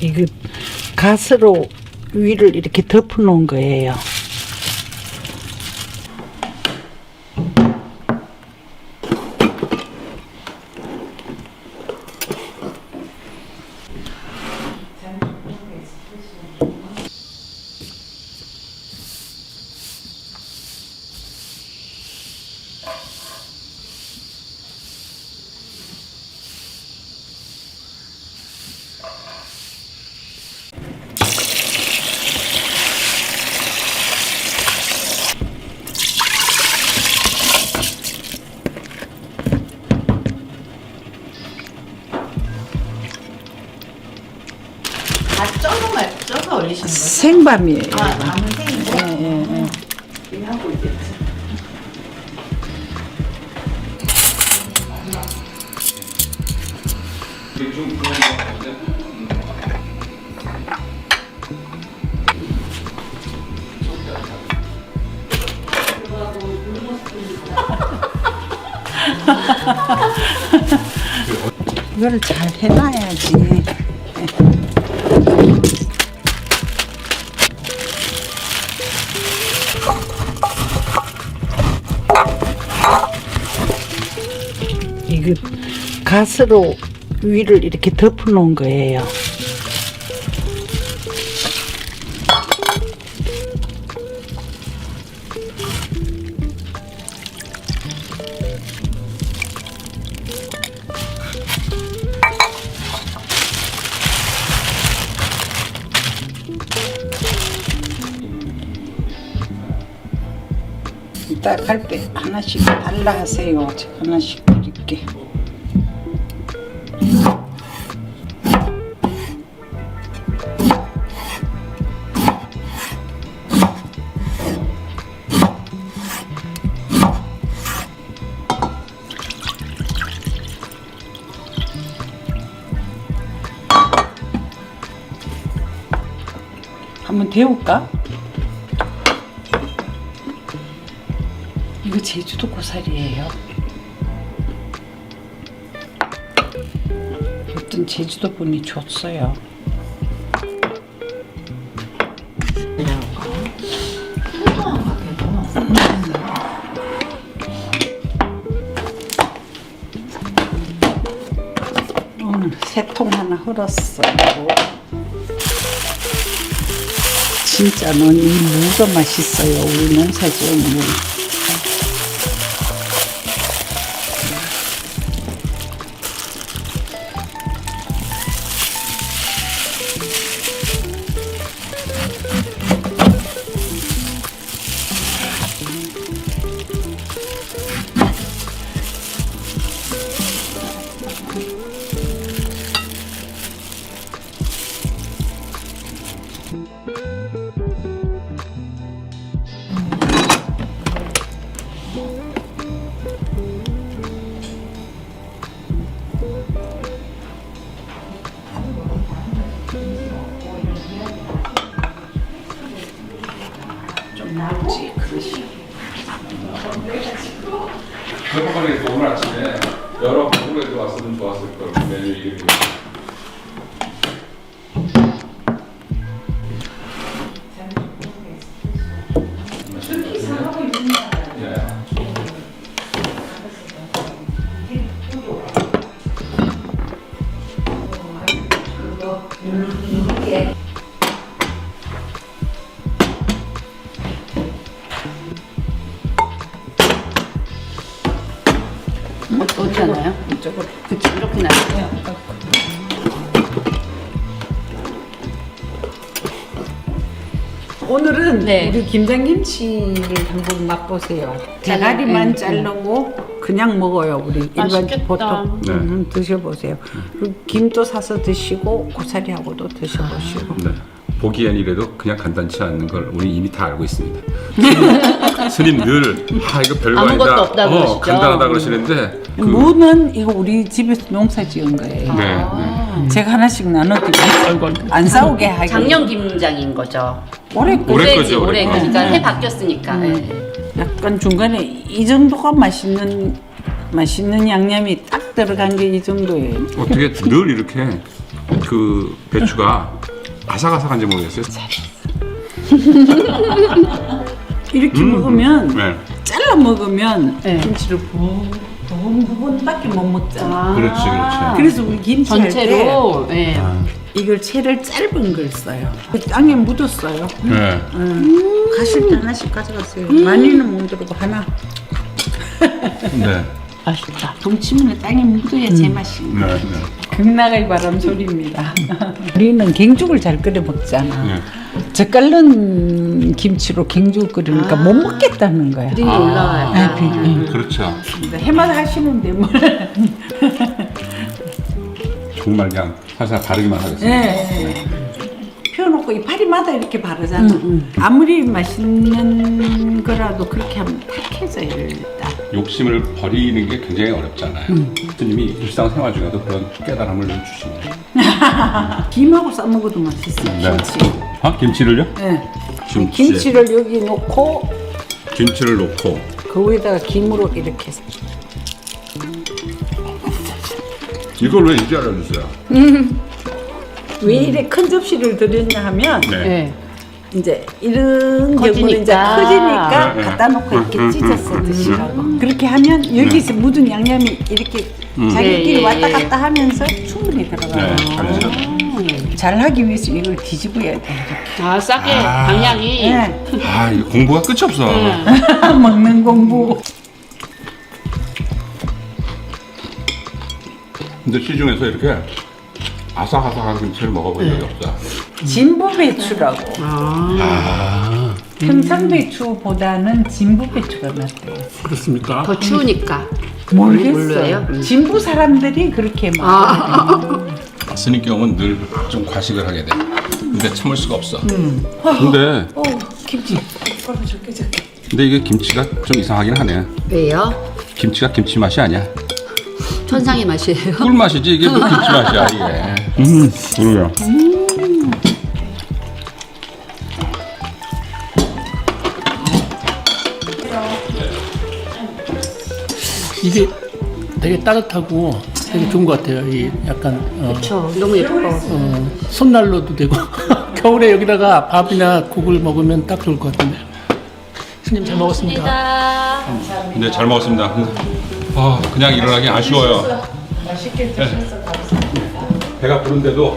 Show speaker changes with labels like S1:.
S1: 이거 가스로 위를 이렇게 덮어 놓은 거예요.
S2: 쪄서 올리시는 거죠?
S1: 생밤이에요.
S2: 밤은 생인데?
S1: 예.
S2: 하고 있겠지.
S1: 이거를 잘 해놔야지. 이거 가스로 위를 이렇게 덮어 놓은 거예요. 이따 갈 때 하나씩 달라 하세요. 제가 하나씩 드릴게. 한번 데울까? 이거 제주도 고사리예요. 어떤 제주도 분이 줬어요. 오늘 새 통 하나 흘었어. 진짜 넌 이 무가 맛있어요. 우리 농사지은 무. 좀 나오지 그릇이.
S3: 저번에 오늘 아침에 여러 부분에 왔으면 좋았을 걸 메뉴 이름이.
S2: 어떻게 하나요?
S1: 이쪽으로.
S2: 그치, 이렇게 나요.
S1: 오늘은
S2: 네.
S1: 우리 김장김치를 한번 맛보세요. 대가리만 자르고 그냥 먹어요. 우리 일반
S2: 맛있겠다.
S1: 보통
S3: 네.
S1: 드셔보세요. 그리고 김도 사서 드시고 고사리하고도 드셔보시고.
S3: 네. 보기엔 이래도 그냥 간단치 않은 걸 우리 이미 다 알고 있습니다. 스님 늘 이거 별거
S2: 아무것도
S3: 아니다.
S2: 없다고 그러시죠.
S3: 간단하다 그러시는데
S1: 무는 이거 우리 집에서 농사 지은 거예요.
S3: 네.
S1: 제가 하나씩 나눠드리고 안 싸우게 하기.
S2: 작년 김장인 거죠.
S1: 올해 거.
S3: 올해
S2: 올해지,
S3: 거죠,
S2: 올해
S3: 올해 거.
S2: 거니까
S1: 네.
S2: 해 바뀌었으니까. 네.
S1: 약간 중간에 이 정도가 맛있는 양념이 딱 들어간 게 이 정도예요.
S3: 어떻게 늘 이렇게 그 배추가 아삭아삭한지 모르겠어요.
S1: 이렇게 먹으면
S3: 네.
S1: 잘라 먹으면
S2: 네.
S1: 김치를 부분밖에 못 먹잖아.
S3: 그렇지, 그렇지.
S1: 그래서 우리 김치 할 때
S2: 전체로. 예.
S1: 이걸 채를 짧은 걸 써요. 그 땅에 묻었어요.
S3: 네.
S1: 가실 때 하나씩 가져갔어요. 많이는 못 들고 하나.
S3: 네.
S2: 맛있다.
S1: 동치미는 땅에 묻어야 제맛이.
S3: 네. 네.
S1: 극락의 바람 소리입니다. 우리는 갱죽을 잘 끓여 먹잖아.
S3: 네.
S1: 젓갈른 김치로 갱죽 끓이니까 못 먹겠다는 거야.
S2: 비린내 올라와요.
S3: 그렇죠.
S1: 해마다 하시는데 뭘.
S3: 정말 그냥 살살 바르기만 하겠습니다.
S1: 네. 펴놓고 이 파리마다 이렇게 바르잖아. 아무리 맛있는 거라도 그렇게 하면 탁해져요 일단.
S3: 욕심을 버리는 게 굉장히 어렵잖아요. 스님이 일상생활 중에도 그런 깨달음을 주십니다.
S1: 김하고 싸 먹어도 맛있어요.
S3: 네.
S1: 김치.
S3: 아, 김치를요?
S1: 네.
S3: 김치.
S1: 김치를 여기 놓고
S3: 김치를 넣고
S1: 그 위에다가 김으로 이렇게 해서.
S3: 이걸 왜 이제 알려주세요?
S1: 왜 이래 큰 접시를 들였냐 하면
S3: 네.
S2: 예.
S1: 이제 이런 경우는 이제
S2: 커지니까.
S1: 커지니까
S3: 네, 네.
S1: 갖다 놓고 이렇게 찢어서 드시라고. 그렇게 하면 여기서 묻은 양념이 이렇게 자기끼리
S2: 예, 예,
S1: 왔다
S2: 예.
S1: 갔다 하면서 충분히 들어가요.
S3: 네, 잘했어요.
S1: 잘 하기 위해서 이걸 뒤집어야 돼.
S2: 아, 싸게 방향이.
S1: 네.
S3: 아, 이거 공부가 끝이 없어.
S1: 먹는 공부.
S3: 근데 시중에서 이렇게 아삭아삭한 김치를 먹어본 적이 없어.
S1: 진부 배추라고.
S2: 아,
S1: 평창 배추보다는 진부 배추가 낫대요.
S4: 그렇습니까?
S2: 더 추우니까.
S1: 모르겠어요.
S2: 몰라요?
S1: 진부 사람들이 그렇게 말해요.
S3: 스님 경우는 늘 좀 과식을 하게 돼. 근데 참을 수가 없어. 근데
S1: 김치.
S3: 근데 이게 김치가 좀 이상하긴 하네.
S2: 왜요?
S3: 김치가 김치 맛이 아니야.
S2: 천상의 맛이에요.
S3: 꿀 맛이지 이게 뭐 김치 맛이야 이게. 그러게요.
S4: 이게 되게 따뜻하고 되게 좋은 것 같아요. 이 약간
S2: 그렇죠. 너무 예뻐.
S4: 손난로도 되고 겨울에 여기다가 밥이나 국을 먹으면 딱 좋을 것 같은데. 스님 잘 먹었습니다.
S3: 네, 잘 먹었습니다. 아, 그냥 일어나기 아쉬워요.
S1: 맛있게 드셔서 감사합니다.
S3: 배가 부른데도